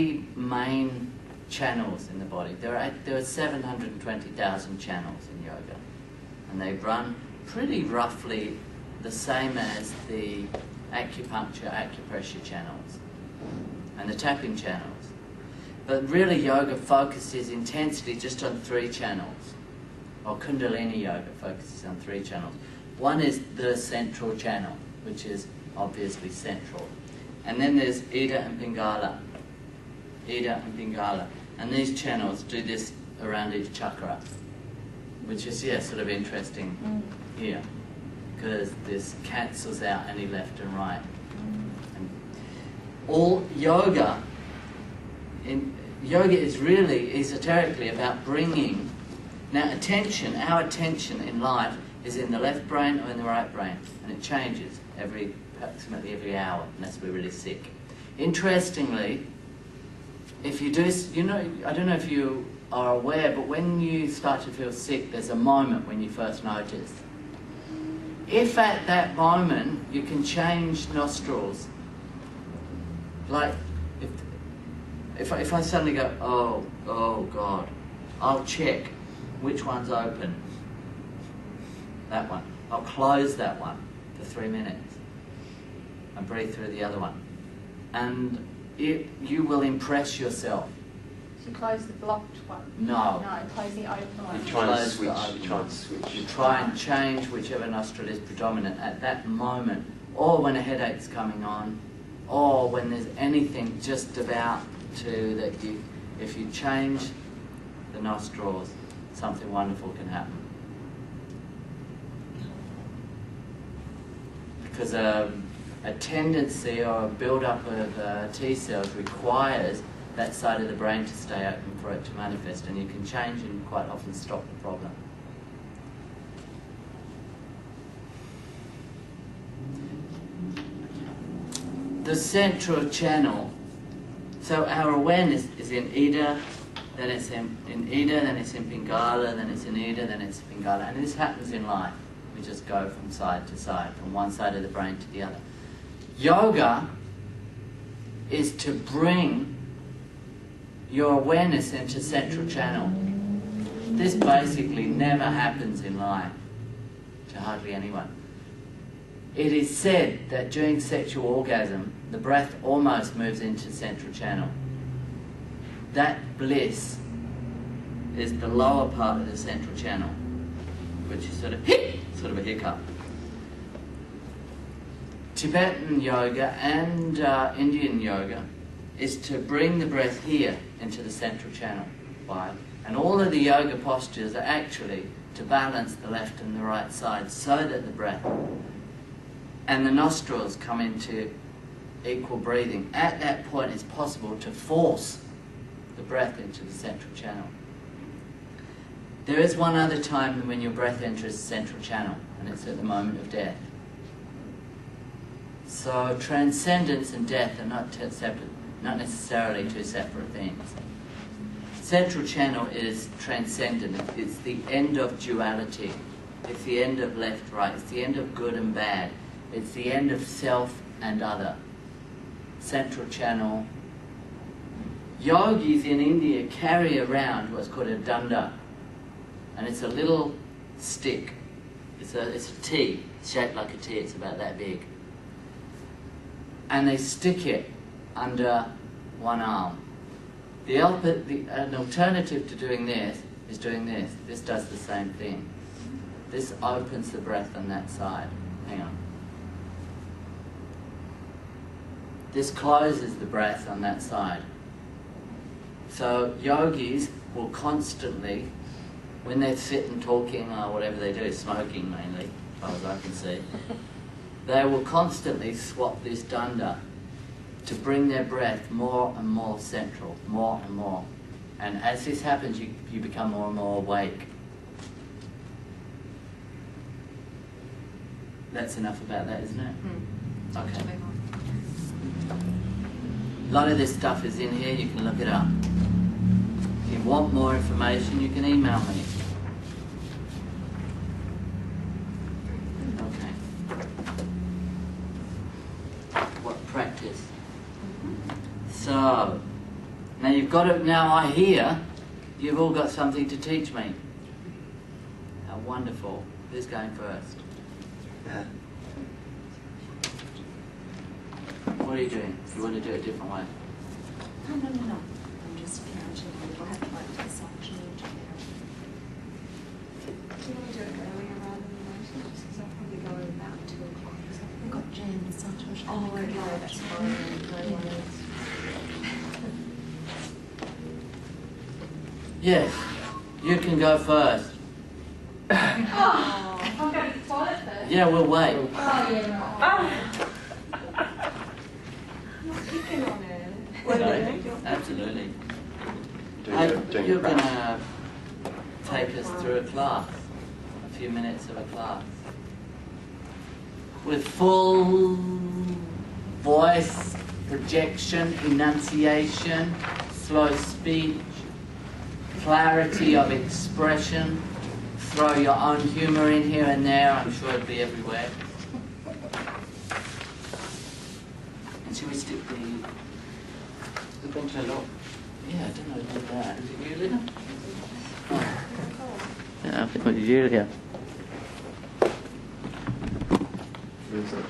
main channels in the body. There are 720,000 channels in yoga, and they run pretty roughly the same as the acupressure channels and the tapping channels. But really yoga focuses intensely just on 3 channels, or Kundalini yoga focuses on 3 channels. One is the central channel, which is obviously central. And then there's Ida and Pingala. Ida and Pingala. And these channels do this around each chakra, which is, yeah, sort of interesting here, because this cancels out any left and right. And all yoga is really esoterically about bringing, now attention, our attention in life is in the left brain or in the right brain, and it changes approximately every hour, unless we're really sick. Interestingly, if you do, you know, I don't know if you are aware, but when you start to feel sick, there's a moment when you first notice. If at that moment you can change nostrils, like if I suddenly go, oh God, I'll check which one's open. That one. I'll close that one for 3 minutes and breathe through the other one. And you will impress yourself. So close the blocked one? No. No, close the open one. You try and switch. You try and change whichever nostril is predominant at that moment, or when a headache's coming on, or when there's anything just about to that you, if you change the nostrils, something wonderful can happen. Because a tendency or a build-up of T cells requires that side of the brain to stay open for it to manifest, and you can change and quite often stop the problem. The central channel, so our awareness is in Ida, then it's in Ida, then it's in Pingala, then it's in Ida, then it's Pingala, and this happens in life. We just go from side to side, from one side of the brain to the other. Yoga is to bring your awareness into central channel. This basically never happens in life to hardly anyone. It is said that during sexual orgasm, the breath almost moves into central channel. That bliss is the lower part of the central channel, which is sort of a hiccup. Tibetan yoga and Indian yoga is to bring the breath here into the central channel. Why? And all of the yoga postures are actually to balance the left and the right side so that the breath and the nostrils come into equal breathing. At that point it's possible to force the breath into the central channel. There is one other time when your breath enters the central channel, and it's at the moment of death. So transcendence and death are not necessarily two separate things. Central channel is transcendent. It's the end of duality. It's the end of left, right. It's the end of good and bad. It's the end of self and other. Central channel. Yogis in India carry around what's called a danda, and it's a little stick. It's a T, shaped like a T. It's about that big. And they stick it under one arm. An alternative to doing this is doing this. This does the same thing. This opens the breath on that side. Hang on. This closes the breath on that side. So yogis will constantly, when they're sitting talking or whatever they do, smoking mainly, as far as I can see, they will constantly swap this danda to bring their breath more and more central, more and more. And as this happens, you become more and more awake. That's enough about that, isn't it? Okay. A lot of this stuff is in here, you can look it up. If you want more information, you can email me. Okay. What practice? So, Now you've got it. Now I hear you've all got something to teach me. How wonderful. Who's going first? What are you doing? You want to do it a different way? No. I'm just imagining if I have to like this afternoon to hear. Do you want to do it earlier rather than later? Just because I'll probably go about 2 o'clock. We've got jam and such. Oh, okay, that's fine. No worries. Yes. You can go first. Oh, I'm going to the toilet first. Yeah, we'll wait. Oh, yeah, right. Picking on it. Sorry. Absolutely. You're going to take us through a class, a few minutes of a class, with full voice, projection, enunciation, slow speech, clarity of expression. Throw your own humour in here and there, I'm sure it'll be everywhere. And should we stick the bench a lot? Yeah, I don't know about that. Is it you, Lina? Oh. Yeah, I think it was you, yeah. Where's that?